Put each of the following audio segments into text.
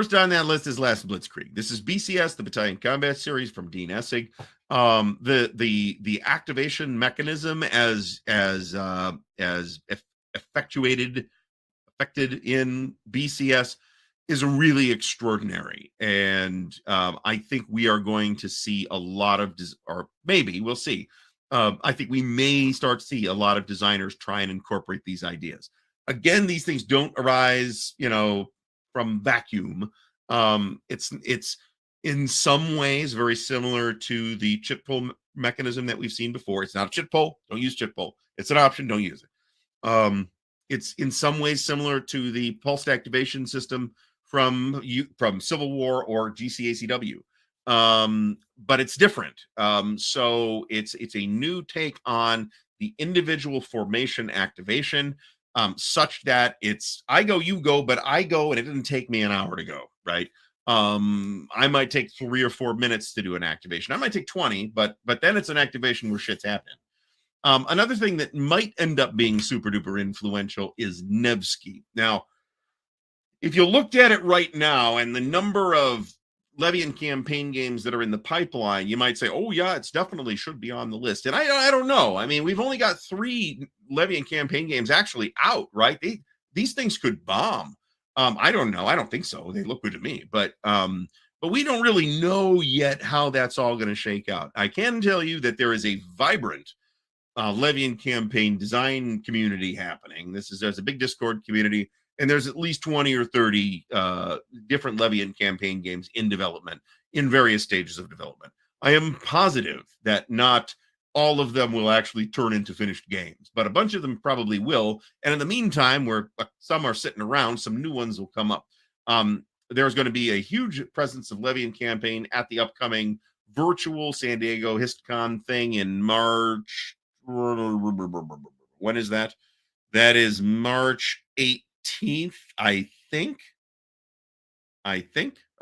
First on that list is Last Blitzkrieg. This is BCS, the Battalion Combat Series from Dean Essig. The activation mechanism as affected in BCS is really extraordinary, and I think we are going to see a lot of, or maybe we'll see. I think we may start to see a lot of designers try and incorporate these ideas. Again, these things don't arise, from vacuum. It's in some ways very similar to the chit pull mechanism that we've seen before. It's not a chit pull. Don't use chit pull. It's an option. Don't use it. It's in some ways similar to the pulsed activation system from Civil War or GCACW, but it's different. So it's a new take on the individual formation activation, such that it's I go, you go, but I go, and it didn't take me an hour to go, right? I might take 3 or 4 minutes to do an activation. I might take 20, but then it's an activation where shit's happening. Another thing that might end up being super duper influential is Nevsky. Now, if you looked at it right now and the number of Levian campaign games that are in the pipeline, you might say, oh yeah, it's definitely should be on the list. And I don't know. I mean, we've only got 3 Levian campaign games actually out, right? These things could bomb. I don't know. I don't think so. They look good to me, but we don't really know yet how that's all going to shake out. I can tell you that there is a vibrant Levian campaign design community happening. There's a big Discord community, and there's at least 20 or 30 different Levian campaign games in development, in various stages of development. I am positive that not all of them will actually turn into finished games, but a bunch of them probably will. And in the meantime, where some are sitting around, some new ones will come up. There's going to be a huge presence of Levian campaign at the upcoming virtual San Diego HistCon thing in March. When is that? That is March 18th, I think. I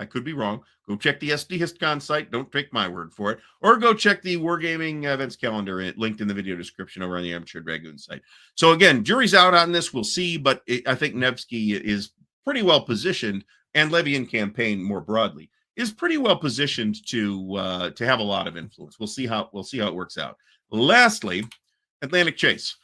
could be wrong. Go check the SD HistCon site. Don't take my word for it. Or go check the Wargaming events calendar linked in the video description over on the Amateur Dragoon site. So again, jury's out on this. We'll see. But I think Nevsky is pretty well positioned, and Levian campaign more broadly is pretty well positioned to have a lot of influence. We'll see how it works out. Lastly, Atlantic Chase.